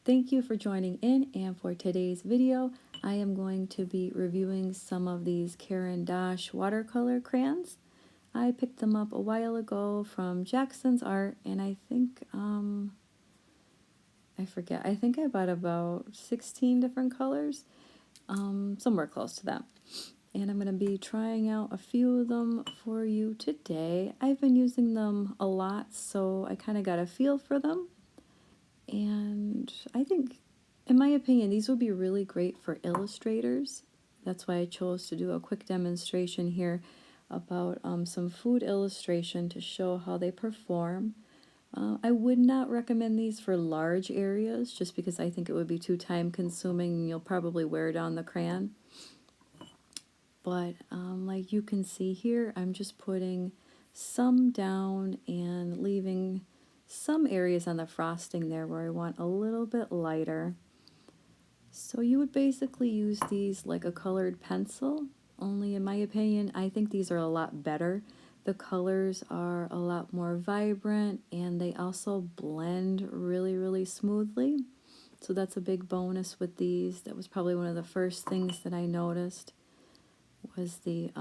Thank you for joining in, and for today's video I am going to be reviewing some of these Caran D'Ache watercolor crayons. I picked them up a while ago from Jackson's Art, and I think I forget, I think I bought about 16 different colors, somewhere close to that. And I'm going to be trying out a few of them for you today. I've been using them a lot, so I kind of got a feel for them. And I think, in my opinion, these would be really great for illustrators. That's why I chose to do a quick demonstration here about some food illustration to show how they perform. I would not recommend these for large areas just because I think it would be too time consuming and you'll probably wear down the crayon. But like you can see here, I'm just putting some down and leaving some areas on the frosting there where I want a little bit lighter. So you would basically use these like a colored pencil, only in my opinion, I think these are a lot better. The colors are a lot more vibrant and they also blend really smoothly. So that's a big bonus with these. That was probably one of the first things that I noticed was the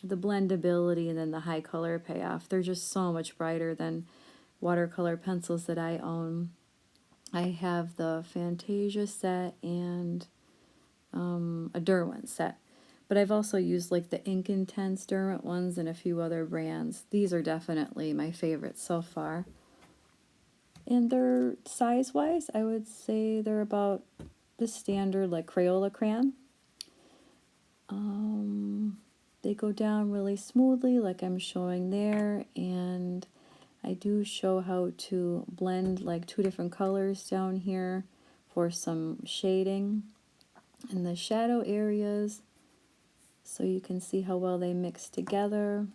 blendability and then the high color payoff. They're just so much brighter than watercolor pencils that I own. I have the Fantasia set and a Derwent set, but I've also used like the Ink Intense Derwent ones and a few other brands. These are definitely my favorites so far. And they're size-wise, I would say they're about the standard like Crayola crayon. They go down really smoothly like I'm showing there, and I do show how to blend like two different colors down here for some shading in the shadow areas so you can see how well they mix together.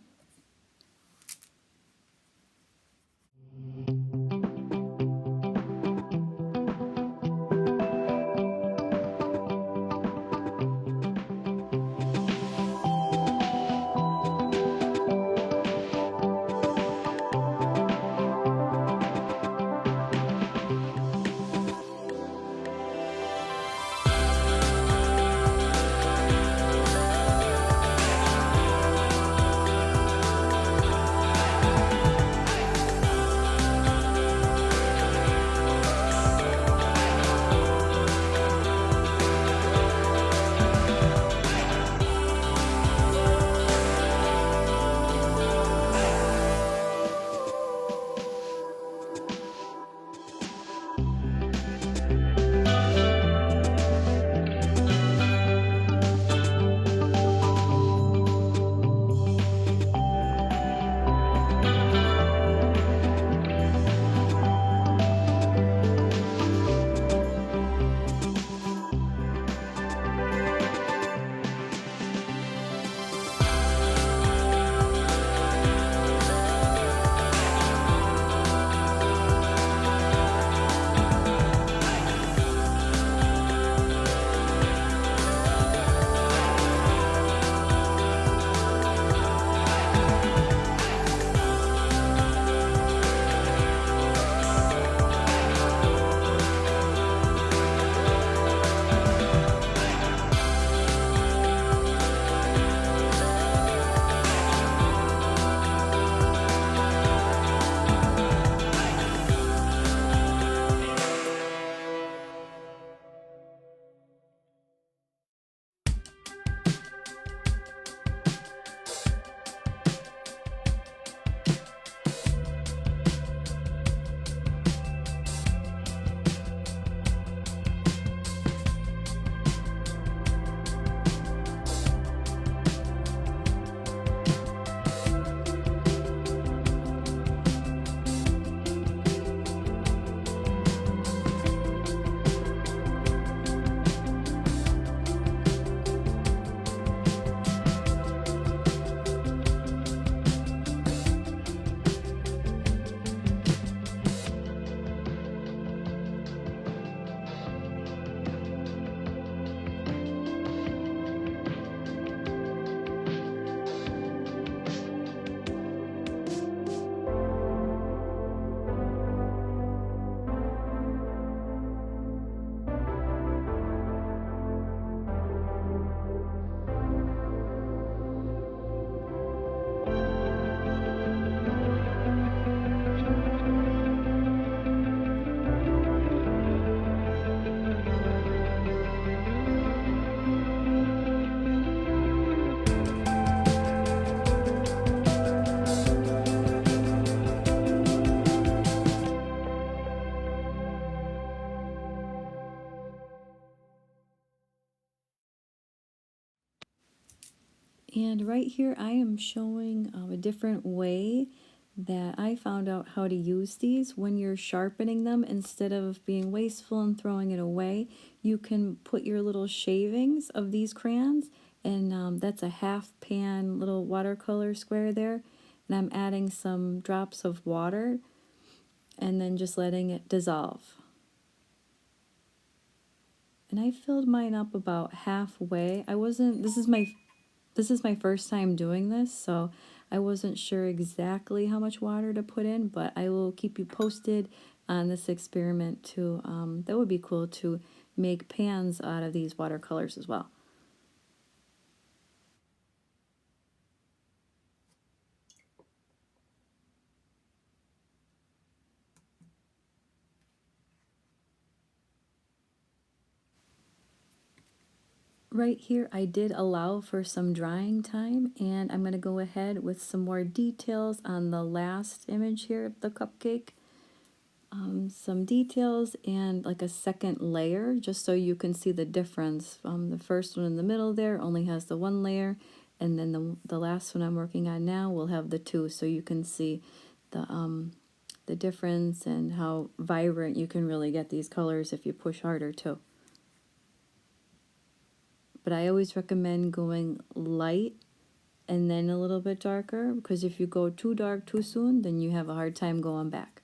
And right here I am showing a different way that I found out how to use these. When you're sharpening them, instead of being wasteful and throwing it away, you can put your little shavings of these crayons, and that's a half pan little watercolor square there, and I'm adding some drops of water and then just letting it dissolve. And I filled mine up about halfway. This is my first time doing this, so I wasn't sure exactly how much water to put in, but I will keep you posted on this experiment too. That would be cool to make pans out of these watercolors as well. Right here I did allow for some drying time, and I'm going to go ahead with some more details on the last image here of the cupcake. Some details and like a second layer, just so you can see the difference. The first one in the middle there only has the one layer, and then the last one I'm working on now will have the two, so you can see the difference and how vibrant you can really get these colors if you push harder too. But I always recommend going light and then a little bit darker, because if you go too dark too soon, then you have a hard time going back.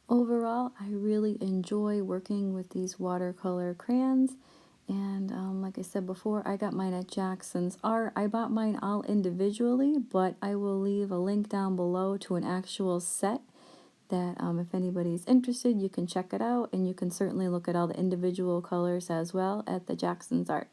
Overall, I really enjoy working with these watercolor crayons, and like I said before, I got mine at Jackson's Art. I bought mine all individually, but I will leave a link down below to an actual set that if anybody's interested, you can check it out, and you can certainly look at all the individual colors as well at the Jackson's Art.